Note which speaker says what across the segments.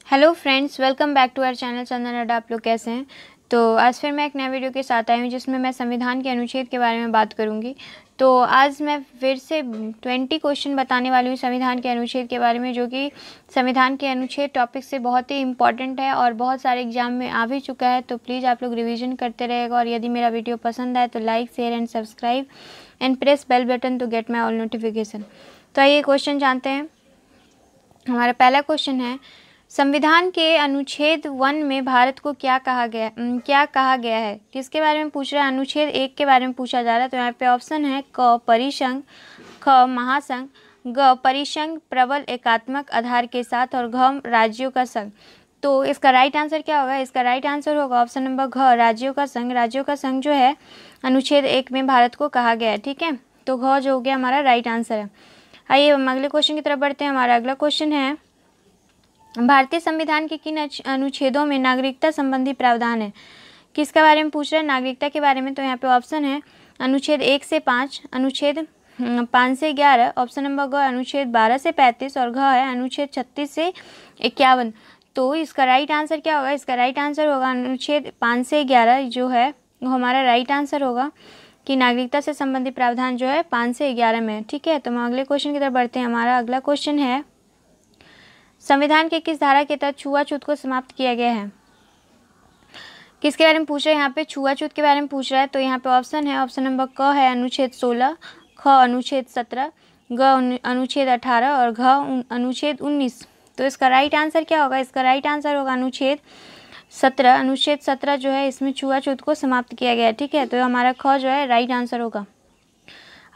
Speaker 1: Hello friends, welcome back to our channel Chandan Adda. आप लोग कैसे हैं? तो आज फिर मैं एक नए वीडियो के साथ आई हूँ जिसमें मैं संविधान के अनुच्छेद के बारे में बात करूँगी। तो आज मैं फिर से 20 क्वेश्चन बताने वाली हूँ संविधान के अनुच्छेद के बारे में, जो कि संविधान के अनुच्छेद टॉपिक से बहुत ही इंपॉर्टेंट है और बहुत सारे एग्जाम में आ भी चुका है। तो प्लीज़ आप लोग रिविज़न करते रहेगा, और यदि मेरा वीडियो पसंद आए तो like, share and subscribe and press bell button to get my all notification. तो आइए क्वेश्चन जानते हैं। हमारा पहला क्वेश्चन है, संविधान के अनुच्छेद 1 में भारत को क्या कहा गया है? किसके बारे में पूछ रहा है? अनुच्छेद 1 के बारे में पूछा जा रहा है। तो यहाँ पे ऑप्शन है क परिसंघ, ख महासंघ, ग परिसंघ प्रबल एकात्मक आधार के साथ, और घ राज्यों का संघ। तो इसका राइट आंसर क्या होगा? इसका राइट आंसर होगा ऑप्शन नंबर घ, राज्यों का संघ। राज्यों का संघ जो है अनुच्छेद 1 में भारत को कहा गया है। ठीक है, तो घ जो हो गया हमारा राइट आंसर है। आइए हम अगले क्वेश्चन की तरफ बढ़ते हैं। हमारा अगला क्वेश्चन है, भारतीय संविधान के किन अनुच्छेदों में नागरिकता संबंधी प्रावधान है? किसके बारे में पूछ रहा है? नागरिकता के बारे में। तो यहाँ पे ऑप्शन है अनुच्छेद 1 से 5, अनुच्छेद 5 से 11, ऑप्शन नंबर ग अनुच्छेद 12 से 35, और घ है अनुच्छेद 36 से 51। तो इसका राइट आंसर क्या होगा? इसका राइट आंसर होगा अनुच्छेद 5 से 11 जो है वो हमारा राइट आंसर होगा, कि नागरिकता से संबंधित प्रावधान जो है 5 से 11 में है। ठीक है, तो हम अगले क्वेश्चन की तरफ बढ़ते हैं। हमारा अगला क्वेश्चन है, संविधान के किस धारा के तहत छुआछूत को समाप्त किया गया है? किसके बारे में पूछ रहा है? यहाँ पे छुआछूत के बारे में पूछ रहा है। तो यहाँ पे ऑप्शन है, ऑप्शन नंबर क है अनुच्छेद 16, ख अनुच्छेद 17, ग अनुच्छेद 18, और घ अनुच्छेद 19। तो इसका राइट आंसर क्या होगा? इसका राइट आंसर होगा अनुच्छेद 17। अनुच्छेद 17 जो है इसमें छुआछूत को समाप्त किया गया है। ठीक है, तो हमारा ख जो है राइट आंसर होगा।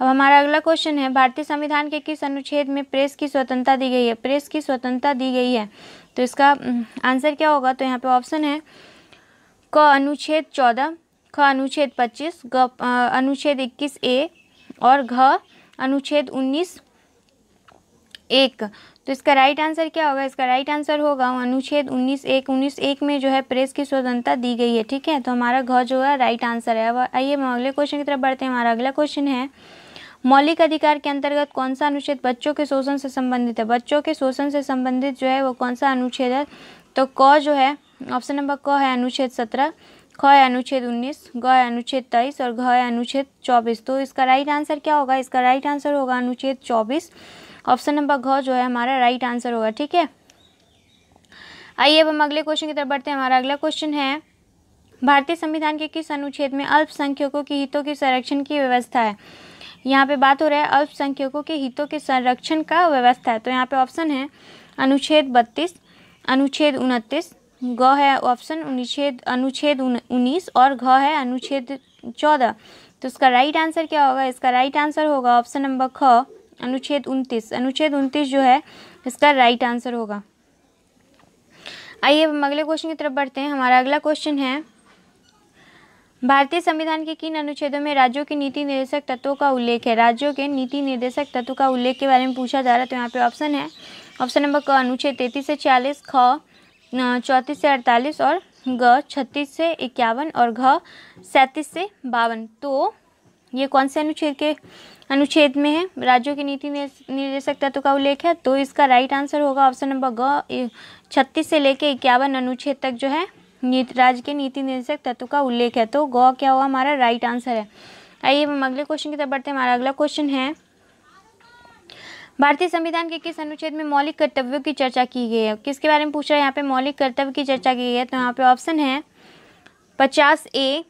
Speaker 1: अब हमारा अगला क्वेश्चन है, भारतीय संविधान के किस अनुच्छेद में प्रेस की स्वतंत्रता दी गई है? प्रेस की स्वतंत्रता दी गई है, तो इसका आंसर क्या होगा? तो यहाँ पे ऑप्शन है क अनुच्छेद 14, ख अनुच्छेद 25, ग अनुच्छेद 21A, और घ अनुच्छेद 19(1). तो इसका राइट आंसर क्या होगा? इसका राइट आंसर होगा अनुच्छेद 19(1). 19(1) में जो है प्रेस की स्वतंत्रता दी गई है। ठीक है, तो हमारा घ जो है राइट आंसर है। अब आइए हम अगले क्वेश्चन की तरफ बढ़ते हैं। हमारा अगला क्वेश्चन है, मौलिक अधिकार के अंतर्गत कौन सा अनुच्छेद बच्चों के शोषण से संबंधित है? बच्चों के शोषण से संबंधित जो है वो कौन सा अनुच्छेद है? तो क जो है ऑप्शन नंबर क है अनुच्छेद 17, ख है अनुच्छेद 19, ग है अनुच्छेद 23, और घ है अनुच्छेद 24। तो इसका राइट आंसर क्या होगा? इसका राइट आंसर होगा अनुच्छेद 24। ऑप्शन नंबर घ जो है हमारा राइट आंसर होगा। ठीक है, आइए अब हम अगले क्वेश्चन की तरफ बढ़ते हैं। हमारा अगला क्वेश्चन है, भारतीय संविधान के किस अनुच्छेद में अल्पसंख्यकों के हितों के संरक्षण की व्यवस्था है? यहाँ पे बात हो रहा है अल्पसंख्यकों के हितों के संरक्षण का व्यवस्था है। तो यहाँ पे ऑप्शन है अनुच्छेद 32, अनुच्छेद 29, ग है ऑप्शन अनुच्छेद 19, और घ है अनुच्छेद 14। तो इसका राइट आंसर क्या होगा? इसका राइट आंसर होगा ऑप्शन नंबर ख अनुच्छेद 29। अनुच्छेद 29 जो है इसका राइट आंसर होगा। आइए हम अगले क्वेश्चन की तरफ बढ़ते हैं। हमारा अगला क्वेश्चन है, भारतीय संविधान के किन अनुच्छेदों में राज्यों के नीति निर्देशक तत्वों का उल्लेख है? राज्यों के नीति निर्देशक तत्वों का उल्लेख के बारे में पूछा जा रहा है। तो यहाँ पे ऑप्शन है, ऑप्शन नंबर क अनुच्छेद 33 से 40, ख 34 से 48, और ग 36 से 51, और घ 37 से 52। तो ये कौन से अनुच्छेद में है? राज्यों के नीति निर्देशक तत्व का उल्लेख है। तो इसका राइट आंसर होगा ऑप्शन नंबर ग 36 से लेके 51 अनुच्छेद तक जो है राज्य के नीति निर्देशक तत्व का उल्लेख है। तो ग क्या हुआ? हमारा राइट आंसर है। आइए हम अगले क्वेश्चन की तरफ बढ़ते हैं। हमारा अगला क्वेश्चन है, भारतीय संविधान के किस अनुच्छेद में मौलिक कर्तव्यों की चर्चा की गई है? किसके बारे में पूछ रहा है? यहाँ पे मौलिक कर्तव्य की चर्चा की गई है। तो यहाँ पे ऑप्शन है 50A,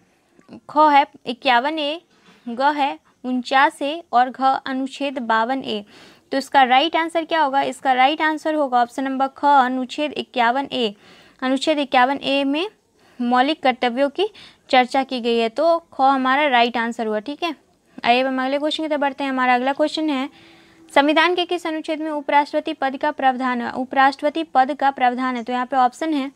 Speaker 1: ख है 51A, ग है 49A, और घ अनुच्छेद 52A। तो इसका राइट आंसर क्या होगा? इसका राइट आंसर होगा ऑप्शन नंबर ख अनुच्छेद 51A। अनुच्छेद 51A में मौलिक कर्तव्यों की चर्चा की गई है। तो ख हमारा राइट आंसर हुआ। ठीक है, आइए हम अगले क्वेश्चन की तरफ बढ़ते हैं। हमारा अगला क्वेश्चन है, संविधान के किस अनुच्छेद में उपराष्ट्रपति पद का प्रावधान है? उपराष्ट्रपति पद का प्रावधान है। तो यहाँ पे ऑप्शन है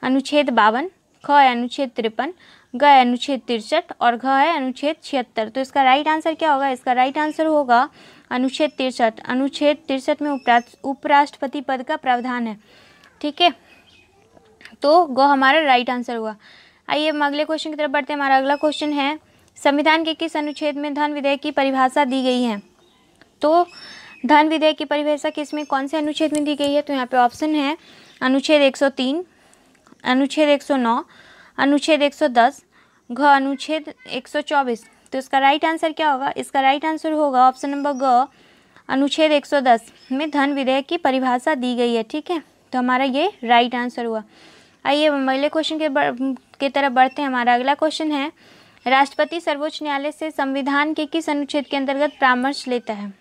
Speaker 1: अनुच्छेद 52, ख है अनुच्छेद 53, ग है अनुच्छेद 63, और घ है अनुच्छेद 76। तो इसका राइट आंसर क्या होगा? इसका राइट आंसर होगा अनुच्छेद 63। अनुच्छेद 63 में उपराष्ट्रपति पद का प्रावधान है। ठीक है, तो ग हमारा राइट आंसर हुआ। आइए हम अगले क्वेश्चन की तरफ बढ़ते हैं। हमारा अगला क्वेश्चन है, संविधान के किस अनुच्छेद में धन विधेयक की परिभाषा दी गई है? तो धन विधेयक की परिभाषा किसमें, कौन से अनुच्छेद में दी गई है? तो यहाँ पे ऑप्शन है अनुच्छेद 103, अनुच्छेद 109, अनुच्छेद 110, घ अनुच्छेद 124। तो इसका राइट आंसर क्या होगा? इसका राइट आंसर होगा ऑप्शन नंबर ग, अनुच्छेद 110 में धन विधेयक की परिभाषा दी गई है। ठीक है, तो हमारा ये राइट आंसर हुआ। आइए अगले क्वेश्चन के तरफ बढ़ते हैं। हमारा अगला क्वेश्चन है, राष्ट्रपति सर्वोच्च न्यायालय से संविधान के किस अनुच्छेद के अंतर्गत परामर्श लेता है?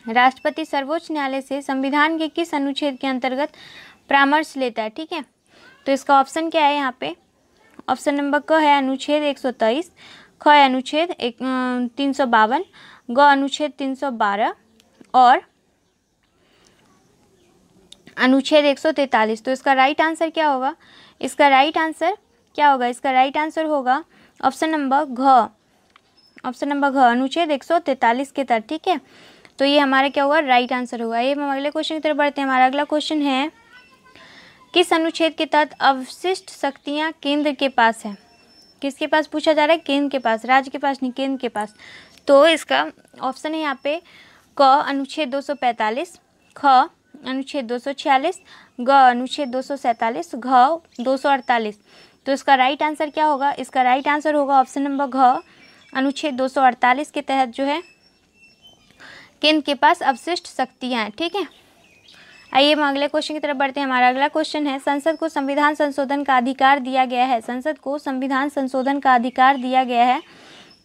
Speaker 1: राष्ट्रपति सर्वोच्च न्यायालय से संविधान के किस अनुच्छेद के अंतर्गत परामर्श लेता है? ठीक है, तो इसका ऑप्शन क्या है यहाँ पे? ऑप्शन नंबर क है अनुच्छेद 123, ख है अनुच्छेद 352, ग अनुच्छेद 312 और अनुच्छेद 143। तो इसका राइट आंसर क्या होगा? इसका राइट आंसर क्या होगा? इसका राइट आंसर होगा ऑप्शन नंबर घ, ऑप्शन नंबर घ, अनुच्छेद 143 के तहत। ठीक है, तो ये हमारा क्या होगा? राइट आंसर होगा। ये हम अगले क्वेश्चन की तरफ बढ़ते हैं। हमारा अगला क्वेश्चन है, किस अनुच्छेद के तहत अवशिष्ट शक्तियाँ केंद्र के पास है? किसके पास पूछा जा रहा है? केंद्र के पास, राज्य के पास नहीं, केंद्र के पास। तो इसका ऑप्शन है यहाँ पे क अनुच्छेद 245, ख अनुच्छेद 246, ग अनुच्छेद 247, घ 248। तो इसका राइट आंसर क्या होगा? इसका राइट आंसर होगा ऑप्शन नंबर घ, अनुच्छेद 248 के तहत जो है केंद्र के पास अवशिष्ट शक्तियाँ हैं। ठीक है, आइए हम अगले क्वेश्चन की तरफ बढ़ते हैं। हमारा अगला क्वेश्चन है, संसद को संविधान संशोधन का अधिकार दिया गया है। संसद को संविधान संशोधन का अधिकार दिया गया है।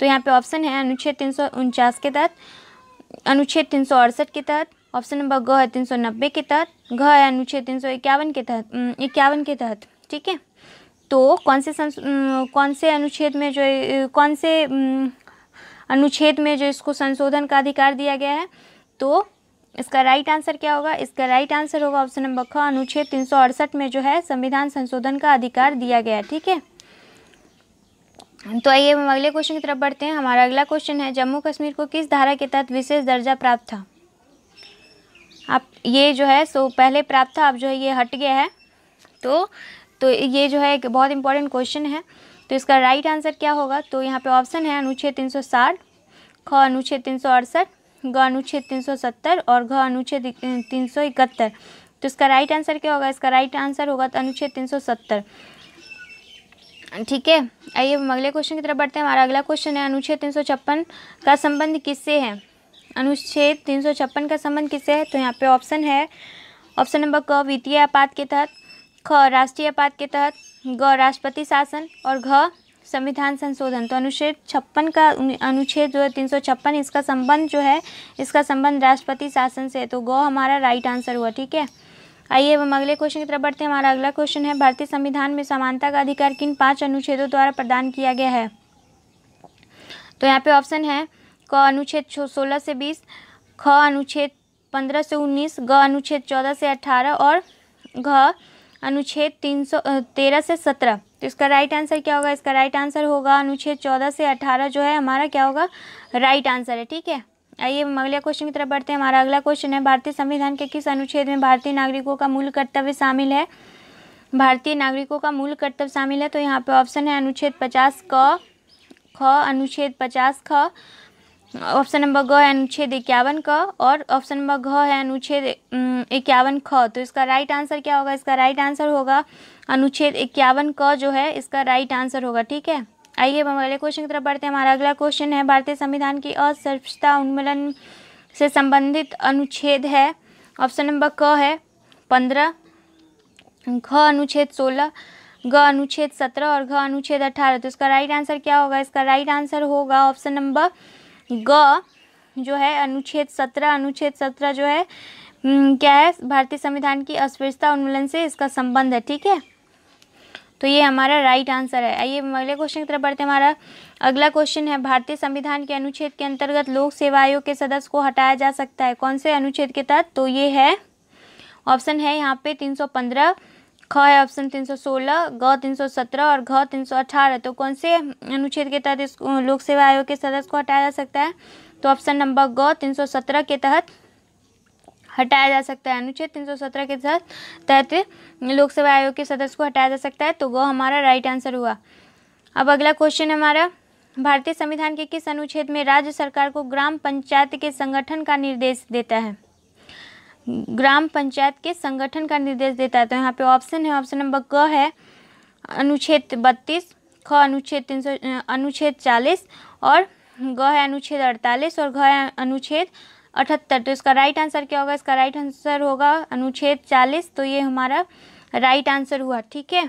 Speaker 1: तो यहाँ पे ऑप्शन है अनुच्छेद 349 के तहत, अनुच्छेद 368 के तहत, ऑप्शन नंबर ग है 390 के तहत, घ है अनुच्छेद 351 के तहत, 51 के तहत। ठीक है, तो कौन से अनुच्छेद में जो कौन से अनुच्छेद में जो इसको संशोधन का अधिकार दिया गया है? तो इसका राइट आंसर क्या होगा? इसका राइट आंसर होगा ऑप्शन नंबर ख, अनुच्छेद 368 में जो है संविधान संशोधन का अधिकार दिया गया है। ठीक है, तो आइए हम अगले क्वेश्चन की तरफ बढ़ते हैं। हमारा अगला क्वेश्चन है, जम्मू कश्मीर को किस धारा के तहत विशेष दर्जा प्राप्त था? आप ये जो है सो पहले प्राप्त था, अब जो है ये हट गया है। तो ये जो है एक बहुत इंपॉर्टेंट क्वेश्चन है। तो इसका राइट आंसर क्या होगा? तो यहाँ पे ऑप्शन है अनुच्छेद 360, ख अनुच्छेद 368, ग अनुच्छेद 370 और घ अनुच्छेद 371। तो इसका राइट आंसर क्या होगा? इसका राइट आंसर होगा अनुच्छेद 370। ठीक है, आइए हम अगले क्वेश्चन की तरफ बढ़ते हैं। हमारा अगला क्वेश्चन है, अनुच्छेद 356 का संबंध किससे है? अनुच्छेद 356 का संबंध किससे है? तो यहाँ पे ऑप्शन है ऑप्शन नंबर क, वित्तीय आपात के तहत, ख राष्ट्रीय आपात के तहत, ग राष्ट्रपति शासन और घ संविधान संशोधन। तो अनुच्छेद 56 का अनुच्छेद जो है 356, इसका संबंध जो है इसका संबंध राष्ट्रपति शासन से है। तो ग हमारा राइट आंसर हुआ। ठीक है, आइए हम अगले क्वेश्चन की तरफ बढ़ते हैं। हमारा अगला क्वेश्चन है, भारतीय संविधान में समानता का अधिकार किन 5 अनुच्छेदों द्वारा प्रदान किया गया है? तो यहाँ पे ऑप्शन है क अनुच्छेद 16 से 20, ख अनुच्छेद 15 से 19, ग अनुच्छेद 14 से 18 और घ अनुच्छेद 13 से 17। तो इसका राइट आंसर क्या होगा? इसका राइट आंसर होगा अनुच्छेद 14 से 18 जो है हमारा क्या होगा? राइट आंसर है। ठीक है, आइए हम अगले क्वेश्चन की तरफ बढ़ते हैं। हमारा अगला क्वेश्चन है, भारतीय संविधान के किस अनुच्छेद में भारतीय नागरिकों का मूल कर्तव्य शामिल है? भारतीय नागरिकों का मूल कर्तव्य शामिल है। तो यहाँ पे ऑप्शन है अनुच्छेद 50 क, ख अनुच्छेद 50 ख, ऑप्शन नंबर ग है अनुच्छेद 51 क और ऑप्शन नंबर घ है अनुच्छेद 51 ख। तो इसका राइट आंसर क्या होगा? इसका राइट आंसर होगा अनुच्छेद 51 क जो है इसका राइट आंसर होगा। ठीक है, आइए हम अगले क्वेश्चन की तरफ बढ़ते हैं। हमारा अगला क्वेश्चन है, भारतीय संविधान की असर्वसता उन्मूलन से संबंधित अनुच्छेद है। ऑप्शन नंबर क है 15, घ अनुच्छेद 16, ग अनुच्छेद 17 और घ अनुच्छेद 18। तो इसका राइट आंसर क्या होगा? इसका राइट आंसर होगा ऑप्शन नंबर ग जो है अनुच्छेद 17। अनुच्छेद 17 जो है क्या है? भारतीय संविधान की अस्पृश्यता उन्मूलन से इसका संबंध है। ठीक है, तो ये हमारा राइट आंसर है। आइए अगले क्वेश्चन की तरफ बढ़ते हैं। हमारा अगला क्वेश्चन है, भारतीय संविधान के अनुच्छेद के अंतर्गत लोक सेवा आयोग के सदस्य को हटाया जा सकता है, कौन से अनुच्छेद के तहत? तो ये है ऑप्शन है यहाँ पे 315, ख है ऑप्शन 316, ग 317 और घ 318। तो कौन से अनुच्छेद के तहत इस लोक सेवा आयोग के सदस्य को हटाया जा सकता है? तो ऑप्शन नंबर ग 317 के तहत हटाया जा सकता है। अनुच्छेद 317 के तहत लोक सेवा आयोग के सदस्य को हटाया जा सकता है। तो ग हमारा राइट आंसर हुआ। अब अगला क्वेश्चन हमारा, भारतीय संविधान के किस अनुच्छेद में राज्य सरकार को ग्राम पंचायत के संगठन का निर्देश देता है? ग्राम पंचायत के संगठन का निर्देश देता है। तो यहाँ पे ऑप्शन है, ऑप्शन नंबर क है अनुच्छेद 32, ख अनुच्छेद 40 और ग है अनुच्छेद 48 और घ है अनुच्छेद 78। तो इसका राइट आंसर क्या होगा? इसका राइट आंसर होगा अनुच्छेद 40। तो ये हमारा राइट आंसर हुआ। ठीक है,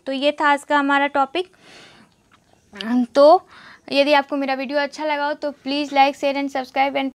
Speaker 1: तो ये था आज का हमारा टॉपिक। तो यदि आपको मेरा वीडियो अच्छा लगा हो तो please like share and subscribe and